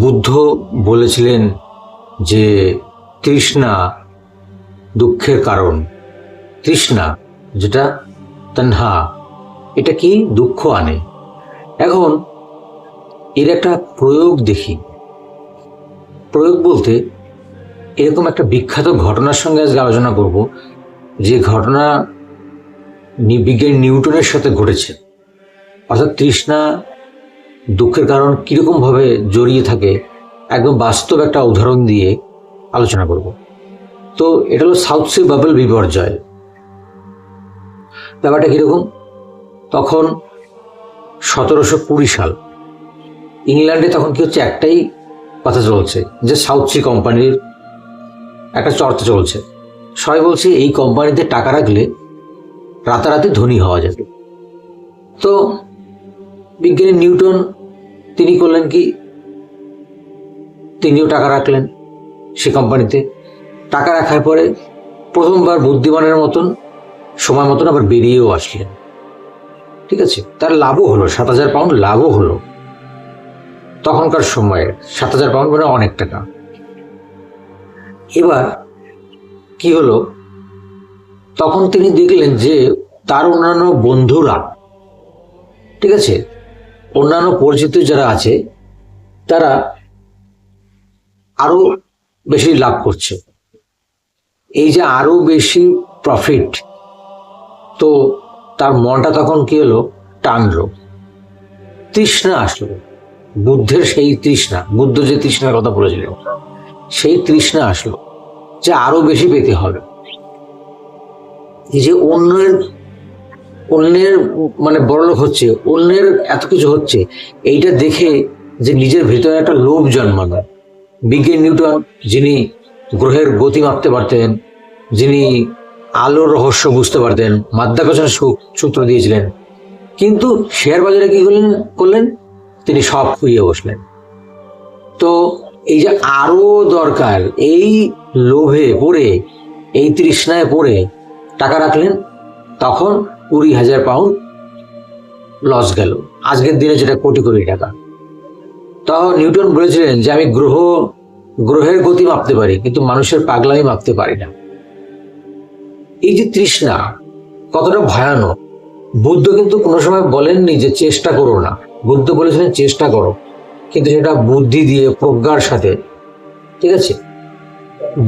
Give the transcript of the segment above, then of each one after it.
বুদ্ধ বলেছিলেন যে তৃষ্ণা দুঃখের কারণ। তৃষ্ণা যেটা তন্হা, এটা কি দুঃখ আনে। এখন এর একটা প্রয়োগ দেখি। প্রয়োগ বলতে এরকম একটা বিখ্যাত ঘটনার সঙ্গে আজকে আলোচনা করব, যে ঘটনা বিজ্ঞানী নিউটনের সাথে ঘটেছে। অর্থাৎ তৃষ্ণা দুঃখের কারণ কিরকম ভাবে জড়িয়ে থাকে একদম বাস্তব একটা উদাহরণ দিয়ে আলোচনা করব। তো এটা হলো সাউথ সি বাবল বিপর্যয়। ব্যাপারটা কিরকম, তখন 1720 সাল ইংল্যান্ডে তখন কি হচ্ছে, একটাই কথা চলছে যে সাউথ সি কোম্পানির একটা চর্চা চলছে। সবাই বলছে এই কোম্পানিতে টাকা রাখলে রাতারাতি ধনী হওয়া যাবে। তো বিজ্ঞানী নিউটন তিনি করলেন কি, তিনিও টাকা রাখলেন সে কোম্পানিতে। টাকা রাখার পরে প্রথমবার বুদ্ধিমানের মতন সময় মতন আবার বেরিয়েও আসলেন। ঠিক আছে, তার লাভও হলো, 7000 পাউন্ড লাভও হলো। তখনকার সময়ে 7000 পাউন্ড মানে অনেক টাকা। এবার কি হলো, তখন তিনি দেখলেন যে তার অন্যান্য বন্ধুরা, ঠিক আছে, অন্যান্য পরিচিত যারা আছে তারা আরো বেশি লাভ করছে। এই যে আরো বেশি প্রফিট, তো তার মনটা তখন কি হলো, টানলো, তৃষ্ণা আসলো। বুদ্ধের সেই তৃষ্ণা, বুদ্ধ যে তৃষ্ণার কথা বলেছিলেন সেই তৃষ্ণা আসলো যে আরো বেশি পেতে হবে। এই যে অন্যের মানে বড়লোক হচ্ছে, অন্যের এত কিছু হচ্ছে, এইটা দেখে যে নিজের ভিতরে একটা লোভ জন্মানো। বিজ্ঞানী নিউটন, যিনি গ্রহের গতি মাপতে পারতেন, যিনি আলোর রহস্য বুঝতে পারতেন, মাধ্যাকর্ষণ সূত্র দিয়েছিলেন, কিন্তু শেয়ার বাজারে কি করলেন, তিনি সব খুইয়ে বসলেন। তো এই যে আরো দরকার, এই লোভে পড়ে, এই তৃষ্ণায় পড়ে টাকা রাখলেন, তখন 20,000 পাউন্ড লস গেল। আজকের দিনে যেটা কোটি কোটি টাকা। তখন নিউটন বলেছিলেন যে আমি গ্রহের গতি মাপতে পারি, কিন্তু মানুষের পাগলামি মাপতে পারি না। এই যে তৃষ্ণা কতটা ভয়ানক। বুদ্ধ কিন্তু কোনো সময় বলেননি যে চেষ্টা করো না, বুদ্ধ বলেছিলেন চেষ্টা করো, কিন্তু সেটা বুদ্ধি দিয়ে, প্রজ্ঞার সাথে। ঠিক আছে,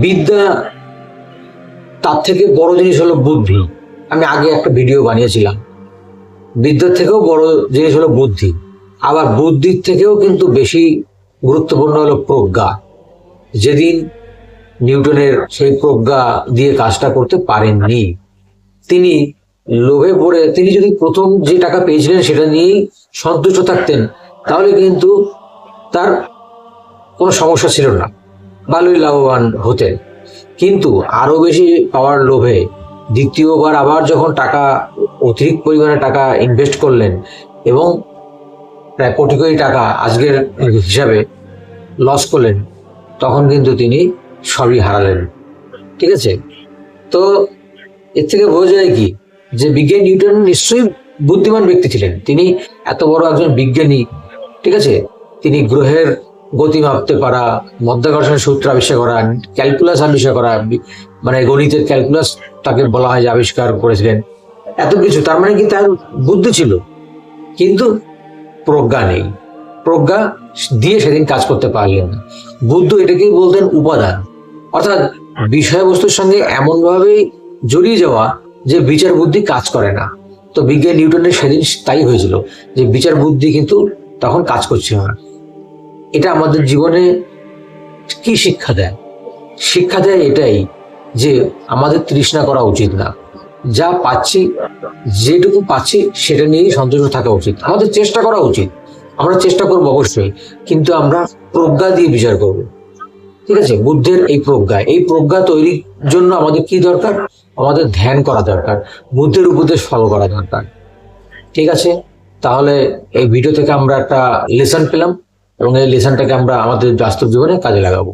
বিদ্যা তার থেকে বড় জিনিস হলো বুদ্ধি। আমি আগে একটা ভিডিও বানিয়েছিলাম, বিদ্যার থেকেও বড় জিনিস হলো বুদ্ধি। আবার বুদ্ধির থেকেও কিন্তু বেশি গুরুত্বপূর্ণ হলো প্রজ্ঞা। যেদিন নিউটনের সেই প্রজ্ঞা দিয়ে কাজটা করতে পারেননি, তিনি লোভে পড়ে, তিনি যদি প্রথম যে টাকা পেয়েছিলেন সেটা নিয়েই সন্তুষ্ট থাকতেন, তাহলে কিন্তু তার কোনো সমস্যা ছিল না, ভালোই লাভবান হতেন। কিন্তু আরো বেশি পাওয়ার লোভে দ্বিতীয়বার আবার যখন টাকা, অতিরিক্ত পরিমাণে টাকা ইনভেস্ট করলেন এবং প্রায় কোটি কোটি টাকা আজকের হিসাবে লস করলেন, তখন কিন্তু তিনি সবই হারালেন। ঠিক আছে, তো এর থেকে বোঝা যায় কি, যে বিজ্ঞানী নিউটন নিশ্চয়ই বুদ্ধিমান ব্যক্তি ছিলেন। তিনি এত বড় একজন বিজ্ঞানী, ঠিক আছে, তিনি গ্রহের গতি মাপতে পারা, মাধ্যাকর্ষণের সূত্র আবিষ্কার করা, ক্যালকুলাস আবিষ্কার করা, মানে গণিতের ক্যালকুলাস তাকে বলা হয় যে আবিষ্কার করেছিলেন, এত কিছু। তার মানে কি তার বুদ্ধি ছিল, কিন্তু প্রজ্ঞা নেই। প্রজ্ঞা দিয়ে সেদিন কাজ করতে পারলেন না। বুদ্ধ এটাকেই বলতেন উপাদান, অর্থাৎ বিষয়বস্তুর সঙ্গে এমনভাবে জড়িয়ে যাওয়া যে বিচার বুদ্ধি কাজ করে না। তো বিজ্ঞানী নিউটনের সেদিন তাই হয়েছিল, যে বিচার বুদ্ধি কিন্তু তখন কাজ করছিল না। এটা আমাদের জীবনে কি শিক্ষা দেয়? শিক্ষা দেয় এটাই যে আমাদের তৃষ্ণা করা উচিত না। যা পাচ্ছি, যেটুকু পাচ্ছি সেটা নিয়েই সন্তুষ্ট থাকা উচিত। আমাদের চেষ্টা করা উচিত, আমরা চেষ্টা করবো অবশ্যই, কিন্তু আমরা প্রজ্ঞা দিয়ে বিচার করব। ঠিক আছে, বুদ্ধের এই প্রজ্ঞা তৈরির জন্য আমাদের কি দরকার? আমাদের ধ্যান করা দরকার, বুদ্ধের উপদেশ ফলো করা দরকার। ঠিক আছে, তাহলে এই ভিডিও থেকে আমরা একটা লেসন পেলাম এবং এই লেসনটাকে আমরা আমাদের বাস্তব জীবনে কাজে লাগাবো।